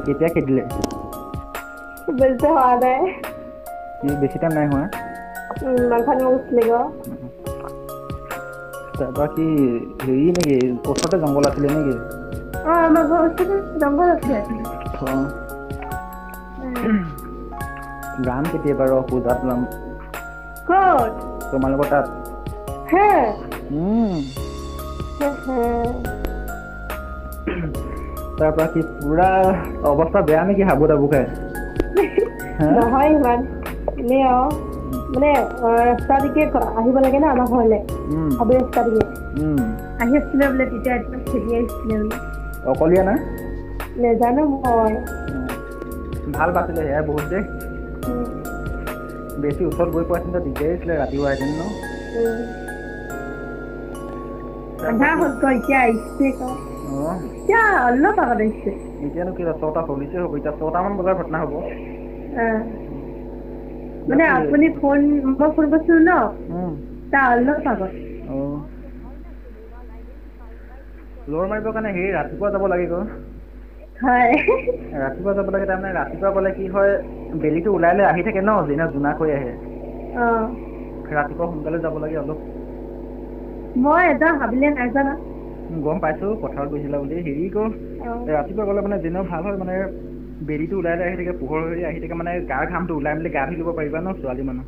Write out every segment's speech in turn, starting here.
কেতিয়া খেদিলে বেছি হোৱা নাই বেছি টাইম নাই হোৱা মাথাত গৈছিলে গ তাৰপৰা কি হেৰি নেকি ওচৰতে জংঘল আছিলে নেকি আমাৰ ঘৰৰ ওচৰতে জংঘল আছে যাম কেতিয়াবা ৰ পূজাত যাম ক'ত তোমালোকৰ তাত হে তাৰপৰা কি পুৰা অৱস্থা বেয়া নেকি হাবু দাবু খাই নহয় ইমান এনেই আৰু মানে ৰাস্তা দিকে আহিব লাগে না আমাৰ ঘৰলে হাবি ৰাস্তা দিকে আহি আছিলে বোলে তেতিয়া খেদি আহিছিলে বোলে অকলীয়া না নেজানো মই ভাল বাছিলে সেয়া বহুত দেই বেছি ওচৰত গৈ পোৱা চিন্তা দিগদাৰি আছিলে ৰাতিপুৱা এদিন ন আধা হ'ল ক এতিয়া আহিছে ক এতিয়া অলপ আগত আহিছে এতিয়ানো কি 6টা চলিছে হ'ব এতিয়া 6টামান বজাৰ ঘটনা হ'ব মানে আপুনি ফোন মই ফোন কৰিছিলো ন তাৰ অলপ আগত লৰ মাৰিবৰ কাৰণে হেৰি ৰাতিপুৱা যাব লাগে গ হয় ৰাতিপুৱা যাব লাগে তাৰমানে ৰাতিপুৱা গ'লে কি হয় বেলিটো ওলাই লৈ আহি থাকে ন যেনে জোনাকৈ আহে ৰাতিপুৱা সোনকালে যাব লাগে অলপ মই এটা ভাবিলে নাজানা গম পাইছো পথাৰত গৈছিলা বুলি হেৰি ক ৰাতিপুৱা গ'লে মানে যেনেও ভাল হয় মানে বেলিটো ওলাই লৈ আহি থাকে পোহৰ হৈ আহি থাকে মানে গাৰ ঘামটো ওলাই মেলি গা ধুই দিব পাৰিবা ন ছোৱালী মানুহ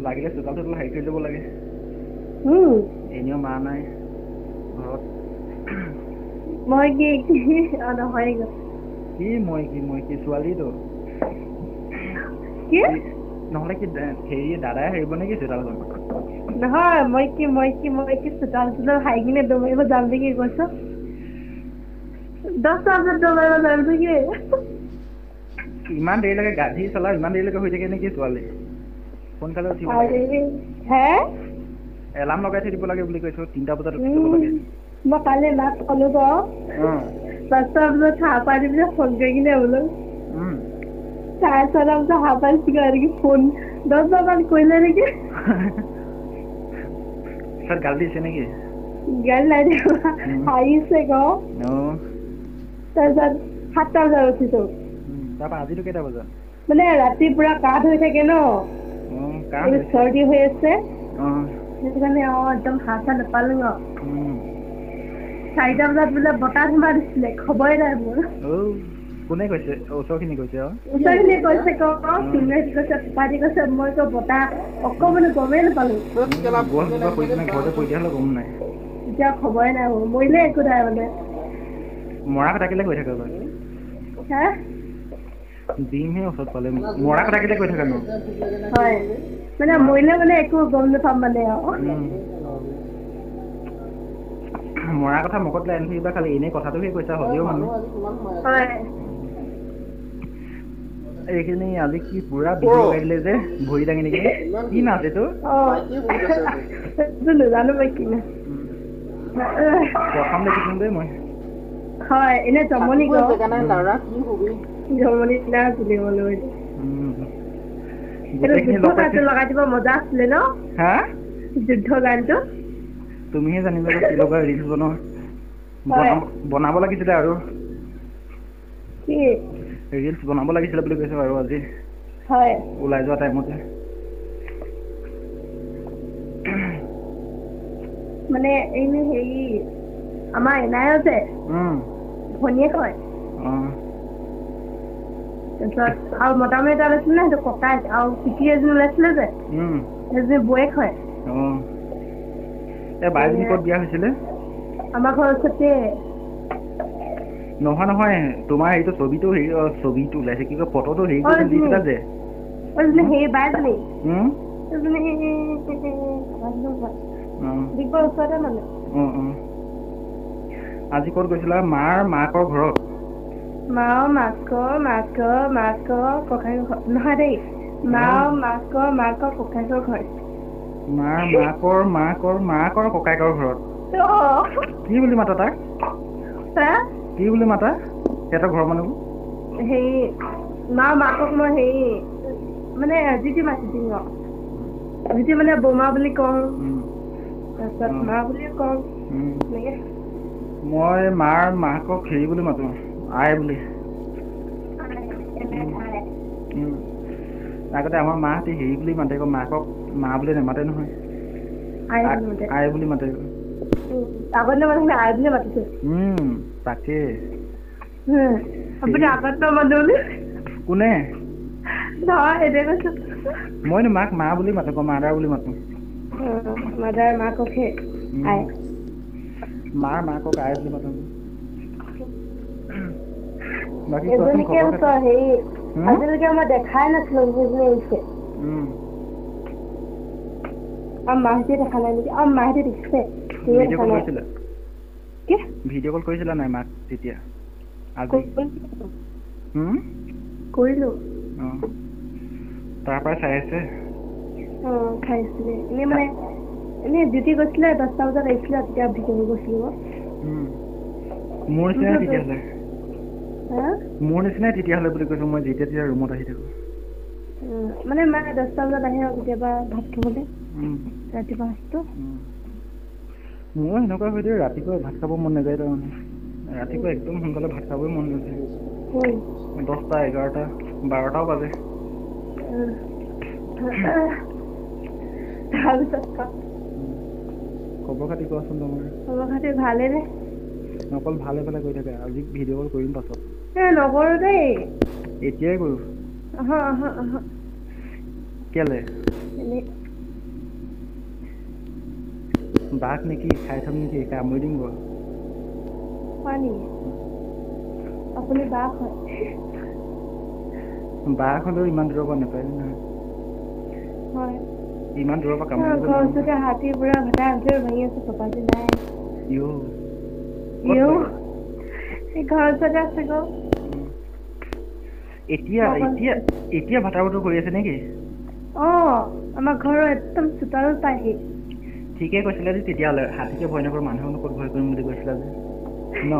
লাগিলে চোতাল চোতাল হেৰি কৰি ল'ব লাগে এনেও মা নাই ঘৰত মই কি নহয় কি মই কি ছোৱালীটো কি নহ'লে কি হেৰি দাদাই হাৰিব নেকি চোতালখন নহয় মই কি চোতাল চোতাল হাই কিনে দৌৰিব যাম নেকি কৈছ 10টা বজাত দৌৰিব যাম নেকি ইমান দেৰিলৈকে গাড়ী চলাও ইমান দেৰিলৈকে হৈ থাকে নেকি ছোৱালী সোনকালে উঠিব লাগে এলাৰ্ম লগাই থৈ দিব লাগে বুলি কৈছো 3টা বজাত উঠি যাব লাগে মই কালি মাত ক'লো গ 5টা বজাত সাৰ পাই দি পিনে ফোন কৰি কিনে বোলো 6:30 বজাত সাৰ পাইছিলো আৰু ফোন 10 বজাত কৰিলে নেকি স্যাৰ গাল দিছে নাকি গাল নাই দিয়া হাইছে গ তাৰপিছত 7টা বজাত উঠিছো তাৰপৰা আজিটো কেইটা বজাত মানে ৰাতি পুৰা কাহ হৈ থাকে ন চৰ্দি হৈ আছে সেইটো কাৰণে একদম হাত নাপালো ন 4টা বজাত বোলে বতাহ ধুমা দিছিলে খবৰে নাই মোৰ কোনে কৈছে ওচৰখিনি কৈছে ওচৰখিনি কৈছে সিংহী কৈছে পাতি কৈছে মই বতাহ অকণমান গমেই নাপালো ঘৰতে পৰি দিয়া হ'লে গম নাই এতিয়া খবৰে নাই মৰিলে একো নাই মানে মৰা কথা কেলে কৈ থাকে দিমহে ওচৰত পালে মৰা কথা কেলে কৈ থাকে ন হয় মানে মৰিলে মানে একো গম নাপাম মানে মৰা কথা মুখত লাই আনিবা খালি এনেই কথাটোহে কৈছা হ'লেও মানে এইখিনি আজি কি পুৰা বিহু লগাই দিলে যে ভৰি দাঙি নেকি কি নাচ এইটো নাজানো মই কি প্ৰথম দেখিছো দেই মই হয় এনে জমনি জমনি না তুলিবলৈ যুদ্ধ গানটো লগাই দিব মজা আছিলে ন যুদ্ধ গানটো তুমিহে জানিবা কি লগা ৰিলছ বনাব লাগিছিলে আৰু কি ৰিলছ বনাব লাগিছিলে বুলি কৈছো আৰু আজি হয় ওলাই যোৱা টাইমতে মানে এনে হেৰি আমাৰ এনায়ো যে ভনীয়েক হয় তাৰপিছত আৰু মতা মানুহ এটা ওলাইছিলে নে সেইটো ককাই আৰু পিকি এজনী ওলাইছিলে যে সেইজনী বৌয়েক হয় বাইজনী ক'ত বিয়া হৈছিলে আমাৰ ঘৰৰ ওচৰতে নহয় তোমাৰ এইটো ছবিটো হেৰি ছবিটো ওলাইছে কি কয় ফটোটো হেৰি কৰি দিছিলা যে সেই বাইজনী দিগবৰ ওচৰতে মানে আজি ক'ত গৈছিলা মাকৰ ঘৰত মাকৰ ককাইকৰ ঘৰ নহয় দেই মাকৰ ককাইকৰ ঘৰ মাকৰ ককাইকৰ ঘৰত কি বুলি মাতা তাক কি বুলি মাতা সিহঁতৰ ঘৰৰ মানুহবোৰ হেৰি মাকক মই হেৰি মানে জিতি মাতিছো জিতি মানে বোমা বুলি কওঁ তাৰপিছত মা বুলি কওঁ এনেকে মই মাকক হেৰি বুলি মাতো আই বুলি আগতে আমাৰ মাহঁতে হেৰি বুলি মাতে আকৌ মাকক মা বুলি নামাতে নহয় আই বুলি মাতে আগতে মানে আই বুলি মাতিছে তাকে আপুনি আগত নামাতো বুলি কোনে নহয় এতিয়া কৈছো মইনো মাক মা বুলি মাতো মাদাৰ বুলি মাতো মাদাৰ মাককহে আই মাকক আই বুলি মাতো বাকী এজনীকে হেৰি আজিলৈকে মই দেখাই নাছিলো সেইজনী আহিছে মাহঁতে দেখা নাই নেকি মাহঁতে দেখিছে ভিডিঅ' কল কৰিছিলা নাই মাক তেতিয়া আজি কৰিলো তাৰ পৰা চাই আছে খাইছিলে এনেই মানে এনেই ডিউটি গৈছিলে 10টা বজাত আহিছিলে তেতিয়া ভিডিঅ' গৈছিলো মোৰ নিচিনাই তেতিয়াহ'লে মোৰ নিচিনাই তেতিয়াহ'লে বুলি কৈছো মই যেতিয়া তেতিয়া ৰুমত আহি থাকো মানে মায়ে 10টা বজাত আহে আৰু কেতিয়াবা ভাত খাবলৈ ৰাতিপুৱা সাঁজটো মোৰ সেনেকুৱা হৈ দিয়ে ৰাতিপুৱা ভাত খাব মন নাযায় তাৰমানে ৰাতিপুৱা একদম সোনকালে ভাত খাবই মন নাযায় 10টা 11টা 12টাও বাজে খবৰ খাতি কোৱাচোন তোমাৰ খবৰ খাতি ভালে নে অকল ভালে ভালে কৈ থাকে আজি ভিডিঅ' কল কৰিম পাছত নকৰো দেই এতিয়াই কৰো কেলে বাঘ নেকি খাই থম নেকি কামুৰি দিম গৈ আপুনি বাঘ হয় বাঘ হ'লেও ইমান দূৰৰ পৰা নাপায় নহয় ইমান দূৰৰ পৰা কামুৰি দিব ঘৰ ওচৰতে হাতী পুৰা ভটা ভাঙি আছে চপাতি নাই ঘৰ ওচৰতে আছে গো এতিয়া ভাটা বতৰ কৰি আছে নেকি আমাৰ ঘৰৰ একদম চোতালত পাইহি ঠিকে কৈছিলা যে তেতিয়াহ'লে হাতীকে ভয় নকৰো মানুহক ক'ত ভয় কৰিম বুলি কৈছিলা যে ন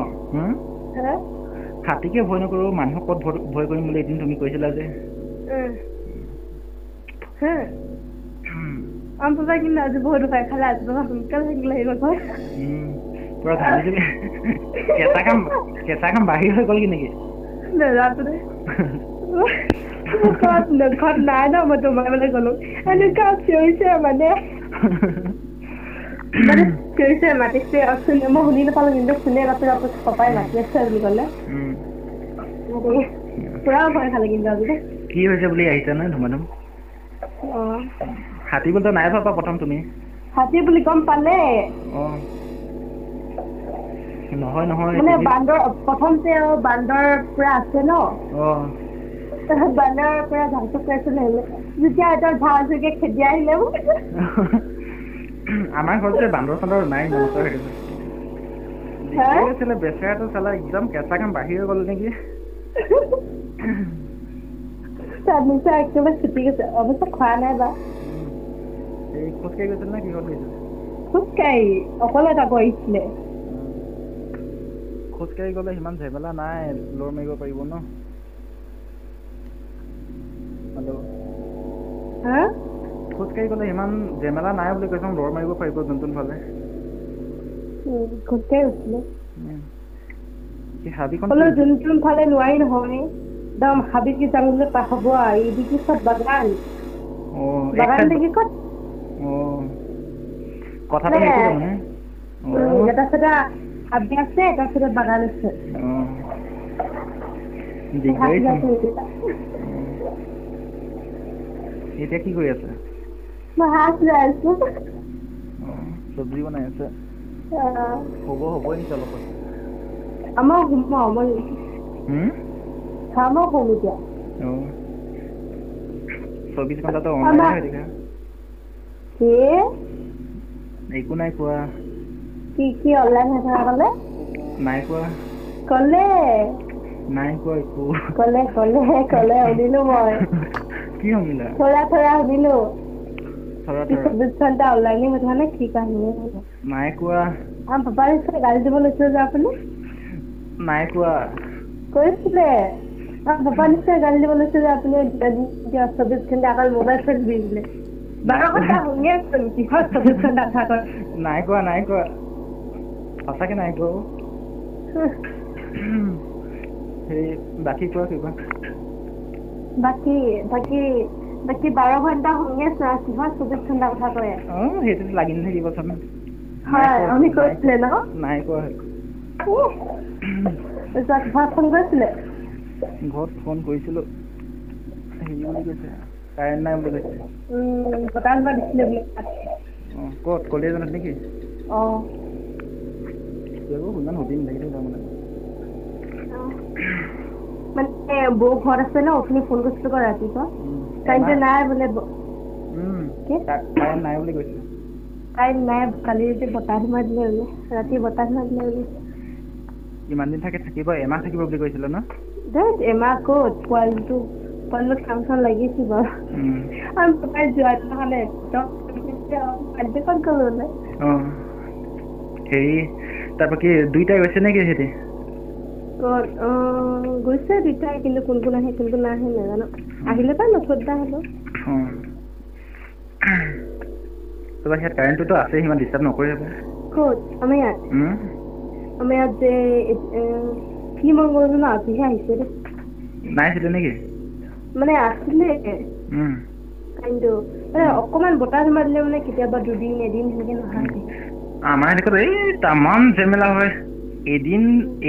হাতীকে ভয় নকৰো মানুহক ক'ত ভয় কৰিম বুলি এদিন তুমি কৈছিলা যে পাপা কিন্তু আজি বহুত উপায় খালে আজি পাপা সোনকালে থাকিলে আহিব ঘৰ পুৰা ধানি দিলে কেঁচা কাম বাহিৰ হৈ গ'ল কি নেকি নাজানো দে ঘৰত নাই ন মই তোমাৰ মানে গলো এনেকুৱা চিঞৰিছে মানে চিঞৰিছে মাতিছে মই শুনি নাপালো কিন্তু শুনে পাপাই মাতি আছে বুলি ক'লে পুৰা ভয় খালে কিন্তু আজি কি হৈছে বুলি আহিছা নে ধুমাধুম হাতী বুলি নাই ভাবা প্ৰথম তুমি হাতী বুলি গম পালে নহয় মানে বান্দৰ প্ৰথমতে বান্দৰ পুৰা আছে ন বান্দৰ পুৰা ঝাঁচক পাইছে যেতিয়া এটা ঝাঁচকে খেদি আহিলে আমাৰ ঘৰত যে বান্দৰ চান্দৰ নাই নমস্কাৰ আছিলে বেচেৰাটো চালা একদম কেঁচা কাম বাহিৰ হৈ গ'ল নেকি নিশ্চয় একেবাৰে ছুটি গৈছে অৱশ্যে খোৱা নাই বা খোজকাঢ়ি গৈছিল নে কিহত গৈছিল খোজকাঢ়ি অকলে যাব আহিছিলে খোজকাঢ়ি গ'লে সিমান ঝেমেলা নাই লৰ মাৰিব পাৰিব ন হেল্ল' খোজকাঢ়ি গ'লে সিমান ঝেমেলা নাই বুলি কৈছো লৰ মাৰিব পাৰিব যোনটোন ফালে খোজকাঢ়ি গৈছিলে হাবিখন যোনটোন ফালে নোৱাৰি নহয় একদম হাবি কি জংঘল হ'ব এইদিকে চব বাগান দেখি ক'ত কথাটো মানে এটা চাইডে হাবি আছে এটা চাইডে বাগান আছে এতিয়া কি কৰি আছে মই হাঁহ লৈ আছো চব্জি বনাই আছে হ'বই নেকি অলপ আমাৰ হোম এতিয়া 24 ঘণ্টাটো অনলাইন হৈ থাকে একো নাই কোৱা কি অনলাইন হৈ থকা ক'লে নাই কোৱা ক'লে নাই কোৱা একো ক'লে শুনিলো মই কি শুনিলা থোৰা শুনিলো 24 ঘণ্টা অনলাইনে হৈ থকা নে কি কাহিনী নাই কোৱা পাপা নিশ্চয় গালি দিব লৈছিলে যে আপুনি নাই কোৱা কৈছিলে পাপা নিশ্চয় গালি দিব লৈছে যে আপুনি 24 ঘণ্টা অকল মোবাইল ফোন দিছিলে 12 ঘণ্টা শুনি আছো কিহৰ 24 ঘণ্টা কথা কয় নাই কোৱা সঁচাকে নাই কোৱা সেই বাকী কোৱা কিবা বাকী 12 ঘণ্টা শুনি আছো কিহৰ 24 ঘণ্টা কথা কয় সেইটোতো লাগি নাথাকিব চোন হয় আমি কৈছিলে ন নাই কোৱা ঘৰত ফোন কৰিছিলে ঘৰত ফোন কৰিছিলো হেৰি বুলি কৈছে কাৰেণ্ট নাই বুলি কৈছে বতাহ বা দিছিলে বোলে ক'ত কলেজত নেকি ইমান সুধি নাথাকিলো তাৰমানে মানে বৌ ঘৰত আছে ন আপুনি ফোন কৰিছিলো আকৌ ৰাতিপুৱা কাৰেণ্ট নাই বোলে কাৰেণ্ট নাই বুলি কৈছে কাৰেণ্ট নাই কালি ৰাতি বতাহ ধুমুহা দিলে বোলে ৰাতি বতাহ ধুমুহা দিলে বোলে কিমান দিন থাকিব এমাহ থাকিব বুলি কৈছিলে ন এমাহ ক'ত পোৱালিটো কাম চাম লাগিছিল বাৰু আৰু পাপাই যোৱা দিনাখনে হেৰি তাৰপৰা কি দুইটাই গৈছে নেকি সিহঁতি গৈছে দুইটাই কিন্তু কোন কোন আহে কোন কোন নাহে নাজানো আহিলে পাই নথদা হলো তাৰপৰা সিয়াত কাৰেণ্টটোতো আছে সিমান ডিষ্টাৰ্ব নকৰে ক'ত আমাৰ ইয়াত যে কি মই গলো ন আজিহে আহিছে দেই নাই আছিলে নেকি মানে আছিলে কিন্তু অকমান বতাহ ধুমুহা দিলে মানে কেতিয়াবা দুদিন এদিন সেনেকে নহয় আমাৰ এনেকুৱা এই তামান ঝেমেলা হয়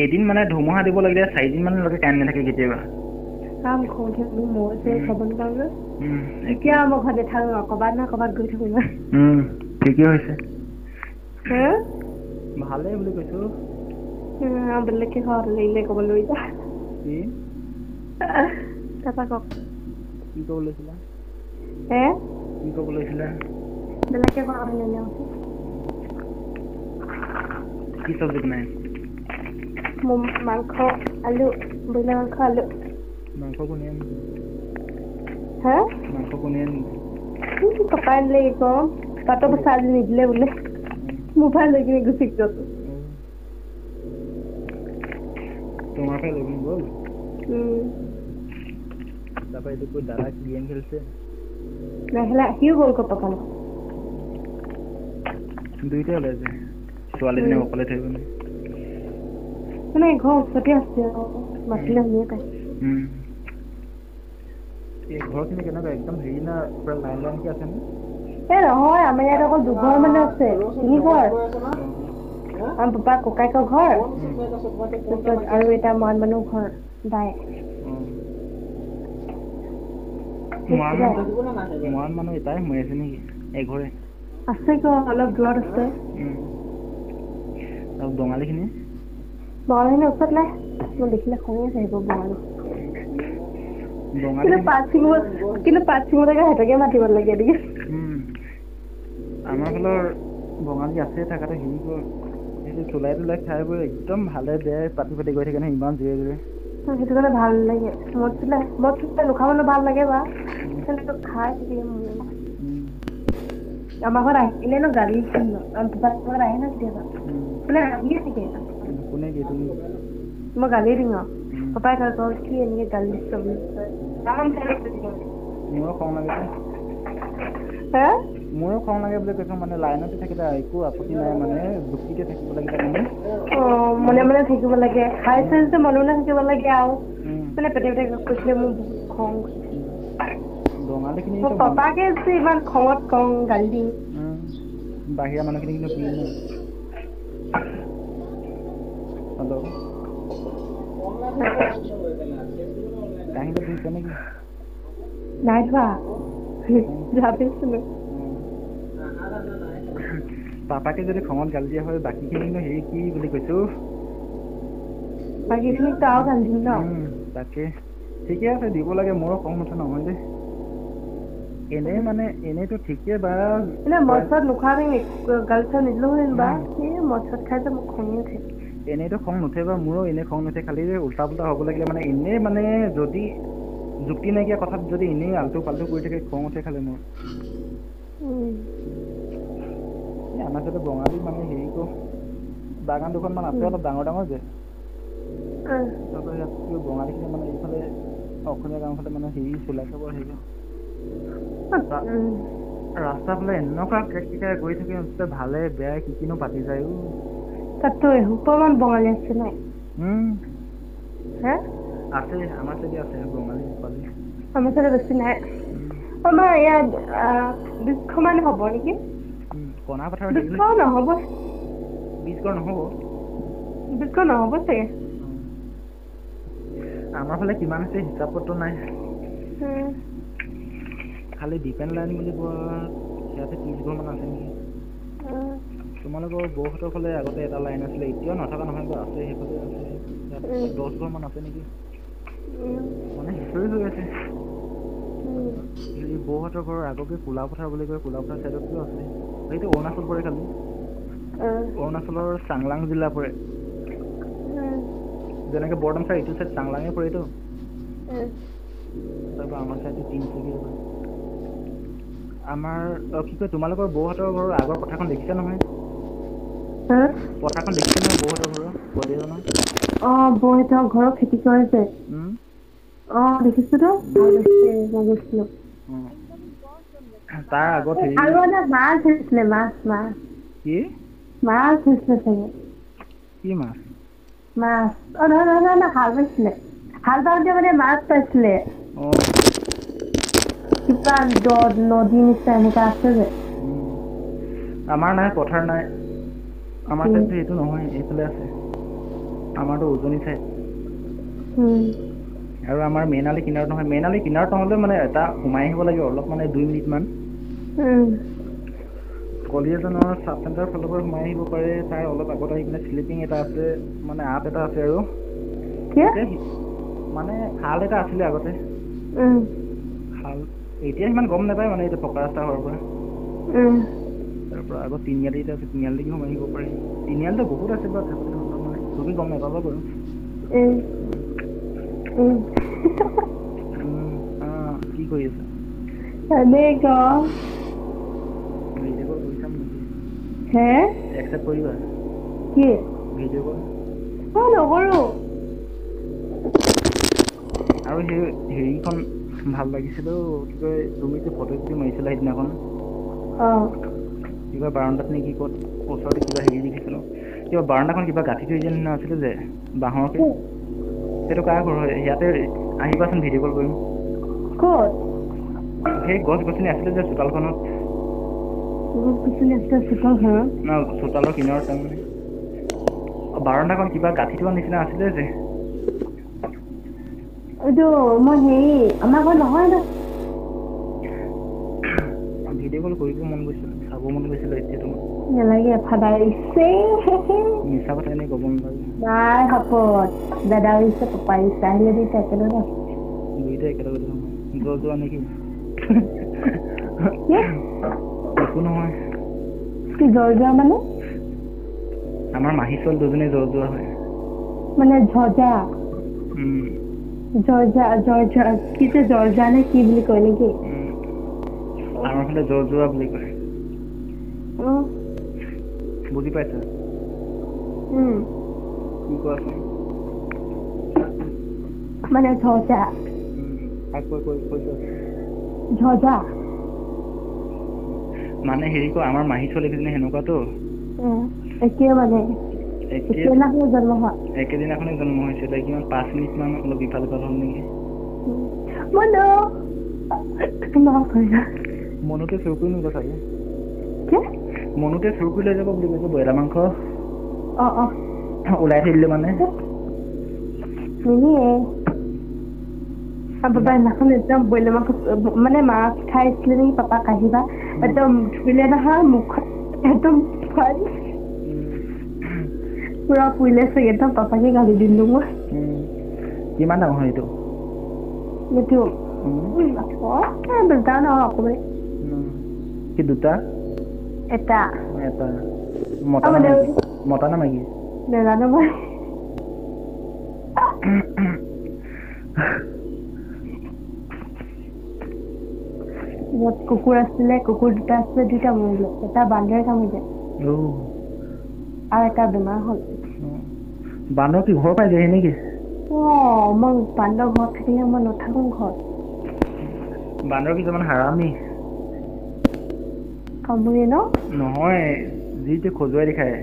এদিন মানে ধুমুহা দিব লাগিলে 4 দিন মানলৈকে কাৰেণ্ট নাথাকে কেতিয়াবা এতিয়া মই ঘৰতে থাকো ক'ৰবাত নহয় ক'ৰবাত গৈ থাকো ঠিকেই হৈছে ভালেই বুলি কৈছো বেলেগকে ঘৰত লাগিলে ক'ব লৈ যা তাৰপৰা কওক কি ক'ব লৈছিলা কি ক'ব লৈছিলা বেলেগকে ঘৰত লৈ কি চব্জি বনাই মাংস আলু ব্ৰইলাৰ মাংস আলু মাংস কোনে আনিছে পাপাই আনিলে কম পাতৰ পইচা আজি নিদিলে বোলে মোবাইল লৈ কিনে গুচি গ'ল তোমাৰ পৰা লৈ গ'ল তাৰপৰা এইটো কৈ দাদা গেম খেলিছে নেখেলা সিও গ'ল ক'ত পাপা দুইটাই ওলাইছে ছোৱালীজনী অকলে থাকিব মানে ঘৰ ওচৰতে আছে মাতিলে শুনিয়ে পায় ঘৰখিনি কেনেকুৱা একদম হেৰি না পুৰা লাইন লাইনকে আছে নে নহয় আমাৰ ইয়াত অকল 2 ঘৰ মানে আছে 3 ঘৰ আমাৰ পাপা ককাইকৰ ঘৰ আৰু এটা মৰাণ মানুহ ঘৰ বাই মৰাণ মানুহ এটাই সোমাই আছে নেকি এঘৰে আছে অলপ দূৰত আছে আৰু বঙালীখিনি ওচৰত নাই মই দেখিলে খঙে আহিব বঙালী কিন্তু পাত ছিঙোলৈকে সিহঁতকে মাতিব লাগে নেকি আমাৰ ফালৰ বঙালী আছে থাকাতে হেৰি কৰ সেইটো চোলাই তোলাই খাই বৈ একদম ভালে বেয়াই পাতি গৈ থাকে নহয় ইমান জোৰে জোৰে সেইটো কাৰণে ভাল লাগে মদ চোলাই নোখোৱা মানুহ ভাল লাগে বা কিন্তু খাই থাকিলে আমাৰ ঘৰত আহিলে ন গালি ঘৰত আহে ন কেতিয়াবা মানে আহিয়ে থাকে কোনে দিয়ে তুমি মই গালি দিওঁ পাপাই কয় কি এনেকে গালি দিছ বুলি মোৰো খং লাগে বুলি কৈছো মানে লাইনতে থাকিলে একো আপত্তি নাই মানে যুক্তিতে থাকিব লাগিলে মনে থাকিব লাগে খাই চাইছে মনে থাকিব লাগে আৰু মানে পেটে কৈছিলে মোৰ বহুত খং বঙালীখিনি পাপাকে যে ইমান খঙত কওঁ গালি দিওঁ বাহিৰা মানুহখিনি কিন্তু কি ন হেল্ল' কাহিনী ধৰিছে নেকি নাই ধোৱা ভাবিছিলো পাপাকে যদি খঙত গালি দিয়া হয় বাকীখিনি হেৰি কি বুলি কৈছো বাকীখিনিক তো আৰু গালি দিম ন তাকে ঠিকে আছে দিব লাগে মোৰো খং নুঠে নহয় দেই এনেইতো ঠিকে বা মদ চদ নোখোৱাকে গালি চালি নিদিলো বা মদ চদ খাই যে মোক খঙে উঠে এনেইতো খং নুঠে বা মোৰো এনেই খং নুঠে খালি উল্টা পুল্টা হ'ব লাগিলে মানে এনেই মানে যদি যুক্তি নাইকিয়া কথাত যদি এনেই আল্টু পাল্টু কৰি থাকে খং উঠে খালি মোৰ আমাৰ যাতে বঙালী মানে হেৰি কৰো বাগান দুখনমান আছে অলপ ডাঙৰ ডাঙৰ যে তাৰপৰা ইয়াত বঙালীখিনি মানে এইফালে অসমীয়া গাঁওফালে মানে হেৰি চলাই খাব আহিব ৰাস্তা ফালে এনেকুৱা কেককেইটাই গৈ থাকে ভালে বেয়াই কিনো পাতি যায় তাততো এসোপামান বঙালী আছে নাই হে আছে আমাৰ চাইডে আছে বঙালী নেপালী আমাৰ চাইডে বেছি নাই আমাৰ ইয়াত 20 মান হ'ব নেকি কণা পথাৰ 20 নহ'ব 20 ঘৰ নহ'ব 20 নহ'ব চাগে আমাৰ ফালে কিমান আছে হিচাপতো নাই খালি ডিপেণ্ড লাইন বুলি কোৱা ইয়াতে 30 ঘৰ মান আছে নেকি তোমালোকৰ বৌহঁতৰ ফালে আগতে এটা লাইন আছিলে এতিয়াও নথকা নহয় বা আছে সেইফালে আছে 10 ঘৰ মান আছে নেকি মানে হিষ্টৰী হৈ আছে এই বৌহঁতৰ ঘৰৰ আগতে কোলাপথাৰ বুলি কয় কোলাপথাৰ চাইডতো আছে সেইটো অৰুণাচল পৰে খালি অৰুণাচলৰ চাংলাং জিলা পৰে যেনেকে বৰ্ডাম চাই এইটো চাইড চাংলাঙে পৰেতো তাৰপৰা আমাৰ চাইডে 3 আমাৰ কি কয় তোমালোকৰ বৌহঁতৰ ঘৰৰ আগৰ পথাৰখন দেখিছা নহয় পথাৰখন দেখিছা নহয় বৌহঁতৰ ঘৰৰ বদেজনৰ বৌহঁতৰ ঘৰৰ খেতি কৰিছে দেখিছোতো গৈছিলো তাৰ আগত আৰু এটা মাছ হৈছিলে মাছ কি হৈছিলে চাগে কি মাছ নহয় হাল পাইছিলে হাল বাওঁতে মানে মাছ পাইছিলে কিবা নদী নিচিনা এনেকুৱা আছে যে আমাৰ নাই পথাৰ নাই আমাৰ চাইডটো এইটো নহয় এইফালে আছে আমাৰতো উজনি চাইড আৰু আমাৰ মেইনালি কিনাৰত নহয় মেইনালি কিনাৰত নহ'লে মানে এটা সোমাই আহিব লাগে অলপ মানে 2 মিনিট মান কলিয়াজনৰ চাব চেণ্টাৰ ফালৰ পৰা সোমাই আহিব পাৰে তাৰ অলপ আগত আহি কিনে স্লিপিং এটা আছে মানে আপ এটা আছে আৰু মানে খাল এটা আছিলে আগতে খাল এতিয়া সিমান গম নাপায় মানে এইটো পকা ৰাস্তা হোৱাৰ পৰা তাৰপৰা আগত তিনিআলি এটা আছে তিনিআলিলৈকে সোমাই আহিব পাৰে তিনিআলিটো বহুত আছে বাৰু মানে তুমি গম নাপাবা বাৰু কি কৰি আছা ভিডিঅ' কল কৰি চাম নেকি একচেপ্ট কৰিবা কি ভিডিঅ' কল নকৰো আৰু সেই হেৰিখন ভাল লাগিছিল কি কয় তুমি যে ফটো কপি মাৰিছিলা সেইদিনাখন কিবা বাৰাণ্ডাত নেকি ক'ত ওচৰতে কিবা হেৰি দেখিছিলো কিবা বাৰাণ্ডাখন কিবা গাঁঠি থৈ দিয়া নিচিনা আছিলে যে বাঁহৰকে সেইটো কাৰ ঘৰ হয় ইয়াতে আহিবাচোন ভিডিঅ' কল কৰিম ক'ত সেই গছ গছনি আছিলে যে চোতালখনত চোতালৰ কিনাৰত তাৰমানে বাৰাণ্ডাখন কিবা গাঁঠি থোৱা নিচিনা আছিলে যে এইটো মই হেৰি আমাৰ ঘৰ নহয় ন ভিডিঅ' কল কৰিব মন গৈছিল চাব মন গৈছিল এতিয়া তোমাক নালাগে ফাদাৰিছে মিছা কথা এনেই ক'ব নালাগে নাই শপত দাদা আহিছে পাপা আহিছে আহিলে দুইটা একেলগে যোৱা নেকি একো নহয় কি জ্বৰ যোৱা মানে আমাৰ মাহী ছোৱালী দুজনী জ্বৰ যোৱা হয় মানে কি যে জৰ্জা নে কি বুলি কয় নেকি আমাৰ ফালে জ্বৰ যোৱা বুলি কয় বুজি পাইছা কি কোৱাচোন মানে ঝজা মানে হেৰি কয় আমাৰ মাহী ছোৱালী কেইজনী সেনেকুৱাতো একেদিনাখনে জন্ম হৈছে তাই কিমান 5 মিনিট মান অলপ ইফাল সিফাল হ'ল নেকি মনুতে চুৰ কৰি নিব চাগে মনুতে চুৰ কৰি লৈ যাব বুলি কৈছে ব্ৰইলাৰ মাংস ওলাই থৈ দিলে মানে সেইদিনাখন একদম ব্ৰইলাৰ মাংস মানে মাছ খাইছিলে নেকি পাপাক আহিবা একদম ধুইলে নহয় মুখত একদম পুৰা পুৰিলে চাগে একদম পাপাকে গালি দিলো মই কিমান ডাঙৰ হয় এইটো দুটা নহয় অকমান কি দুটা এটা মতা না মাইকী নাজানো মই কুকুৰ আছিলে কুকুৰ দুটা আছিলে দুইটা মৰিলে এটা বান্দৰে কামুৰিলে আৰু এটা বেমাৰ হ'ল বান্দৰ কি ঘৰ পাই যায় নেকি মই বান্দৰ ঘৰত থাকিলে মই নাথাকো ঘৰত বান্দৰ কিছুমান হাৰামি কামুৰে ন নহয় যিটো খজুৱাই দেখায়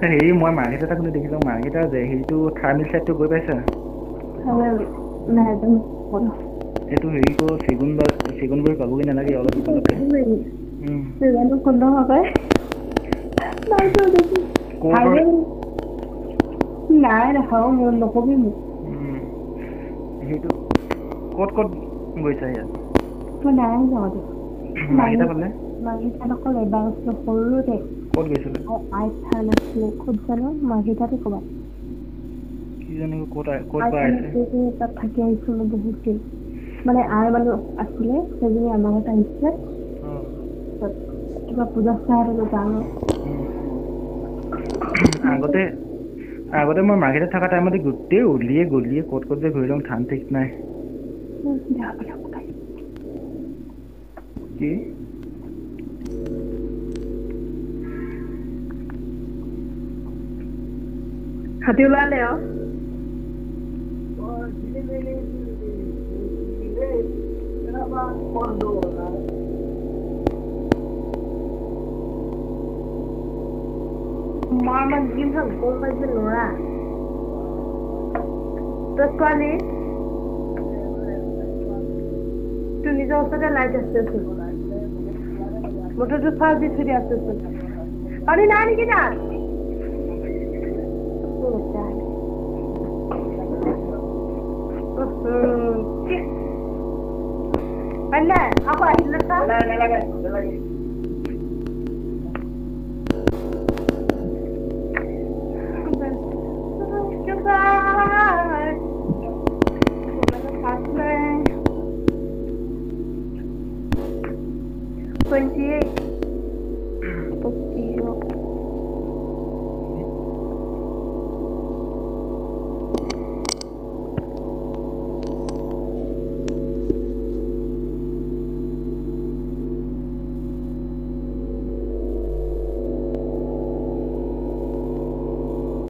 হেৰি মই মাৰ্কেট এটা কোনে দেখিলোঁ মাৰ্কেটৰ যে হেৰিটো থাৰ্মিল চাইডটো গৈ পাইছা এইটো হেৰি কো চেগুনবাৰী পাবগৈ নালাগে অলপ ইফালতে নাই দেখাও মোৰ নকবি মোক সেইটো ক'ত ক'ত গৈছা ইয়াত মই নাই যাওঁতে মাৰ্কেটৰ ফালে মাৰ্কেটত অকল এবাৰ আছিলোঁ সৰুতে ক'ত গৈছিলে আই থান আছিলে ক'ত জানো মাৰ্কেটতে ক'ৰবাত কি জানো ক'ত পৰা আহিছে তাত থাকি আহিছিলোঁ বহুত দিন মানে আই মানুহ আছিলে সেইজনী আমাৰ ঘৰত আহিছিলে কিবা পূজা চাহটো যাওঁ আগতে মই মাৰ্কেটত থকা টাইমতে গোটেই উলিয়ে গলিয়ে ক'ত ক'ত যে ঘূৰি লওঁ ধান ঠিক নাই কি হাতী ওলালে আৰু মই দিম গম পাইছে ল'ৰা তই ছোৱালী তোৰ নিজৰ ওচৰতে লাইট আছেচোন মটৰটো চাৰ্জ দি থৈ দিয়া আছেচোন পানী নাই নেকি তাত আকৌ আহিলে নালাগে